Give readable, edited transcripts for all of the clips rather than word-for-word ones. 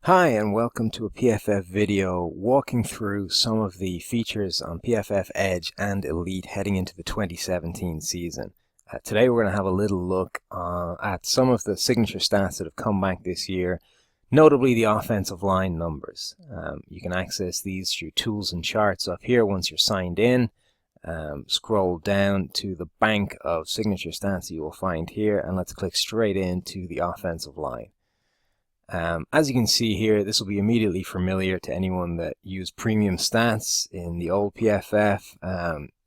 Hi, and welcome to a PFF video walking through some of the features on PFF Edge and Elite heading into the 2017 season. Today we're going to have a little look at some of the signature stats that have come back this year, notably the offensive line numbers. You can access these through tools and charts up here once you're signed in. Scroll down to the bank of signature stats you will find here, and let's click straight into the offensive line. As you can see here, this will be immediately familiar to anyone that used premium stats in the old PFF,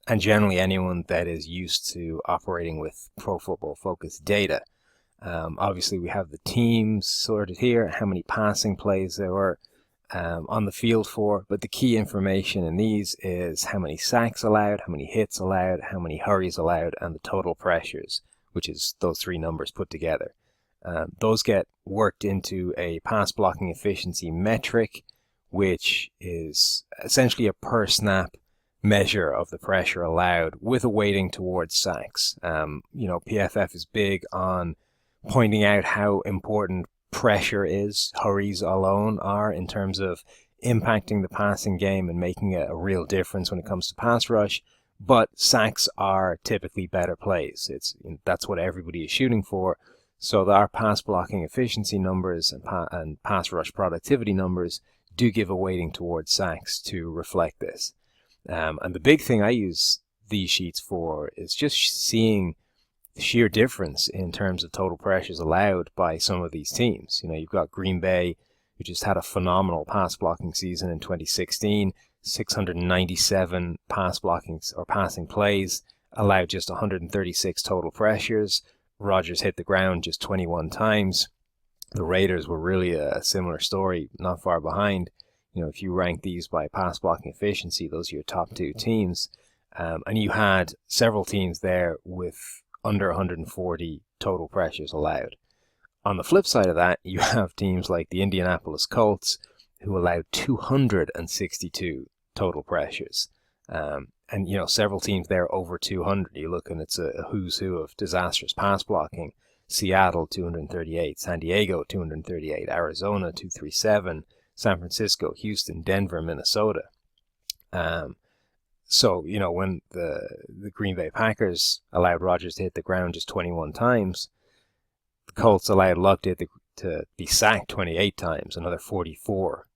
and generally anyone that is used to operating with Pro Football Focus data. Obviously we have the teams sorted here, how many passing plays there were on the field for, but the key information in these is how many sacks allowed, how many hits allowed, how many hurries allowed, and the total pressures, which is those three numbers put together. Those get worked into a pass blocking efficiency metric, which is essentially a per snap measure of the pressure allowed with a weighting towards sacks. PFF is big on pointing out how important pressure is, hurries alone are, in terms of impacting the passing game and making a real difference when it comes to pass rush. But sacks are typically better plays. That's what everybody is shooting for. So our pass blocking efficiency numbers and pass rush productivity numbers do give a weighting towards sacks to reflect this. And the big thing I use these sheets for is just seeing the sheer difference in terms of total pressures allowed by some of these teams. You've got Green Bay, who just had a phenomenal pass blocking season in 2016, 697 pass blocking or passing plays, allowed just 136 total pressures. Rodgers hit the ground just 21 times. The Raiders were really a similar story, not far behind. If you rank these by pass blocking efficiency, those are your top two teams. And you had several teams there with under 140 total pressures allowed. On the flip side of that, you have teams like the Indianapolis Colts, who allowed 262 total pressures. And several teams there over 200. You look and it's a who's who of disastrous pass blocking. Seattle 238, San Diego 238, Arizona 237, San Francisco, Houston, Denver, Minnesota. So when the Green Bay Packers allowed Rodgers to hit the ground just 21 times, the Colts allowed Luck to be sacked 28 times, another 44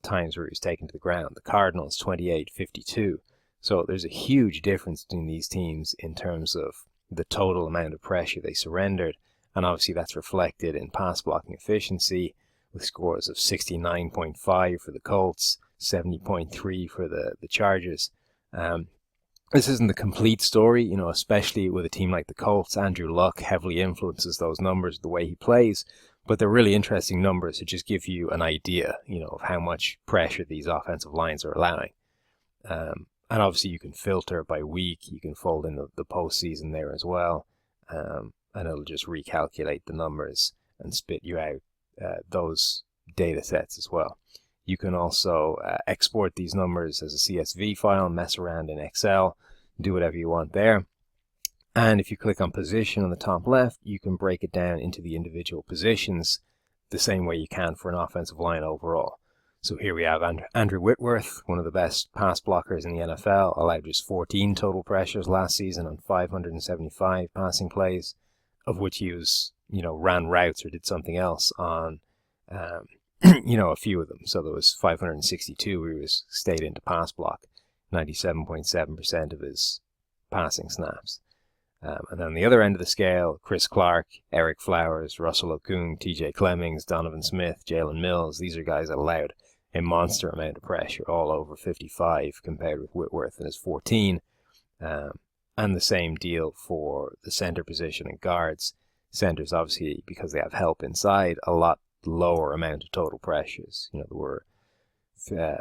times where he was taken to the ground. The Cardinals 28, 52. So there's a huge difference between these teams in terms of the total amount of pressure they surrendered, and obviously that's reflected in pass blocking efficiency with scores of 69.5 for the Colts, 70.3 for the Chargers. This isn't the complete story, especially with a team like the Colts. Andrew Luck heavily influences those numbers the way he plays, but they're really interesting numbers to just give you an idea, of how much pressure these offensive lines are allowing. And obviously you can filter by week, you can fold in the postseason there as well, and it'll just recalculate the numbers and spit you out those data sets as well. You can also export these numbers as a CSV file, mess around in Excel, do whatever you want there. And if you click on position on the top left, you can break it down into the individual positions the same way you can for an offensive line overall. So here we have Andrew Whitworth, one of the best pass blockers in the NFL, allowed just 14 total pressures last season on 575 passing plays, of which he was, ran routes or did something else on, a few of them. So there was 562 where he was stayed into pass block, 97.7% of his passing snaps. And then on the other end of the scale, Chris Clark, Eric Flowers, Russell Okung, TJ Clemmings, Donovan Smith, Jalen Mills, these are guys that allowed a monster amount of pressure, all over 55 compared with Whitworth and his 14. And the same deal for the center position and guards. Centers, obviously, because they have help inside, a lot lower amount of total pressures. There were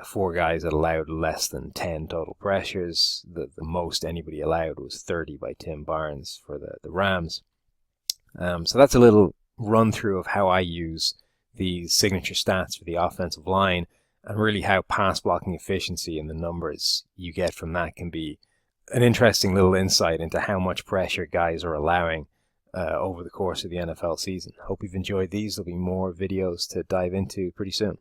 four guys that allowed less than 10 total pressures. The most anybody allowed was 30 by Tim Barnes for the Rams. So that's a little run through of how I use these signature stats for the offensive line, and really how pass blocking efficiency and the numbers you get from that can be an interesting little insight into how much pressure guys are allowing over the course of the NFL season. Hope you've enjoyed these. There'll be more videos to dive into pretty soon.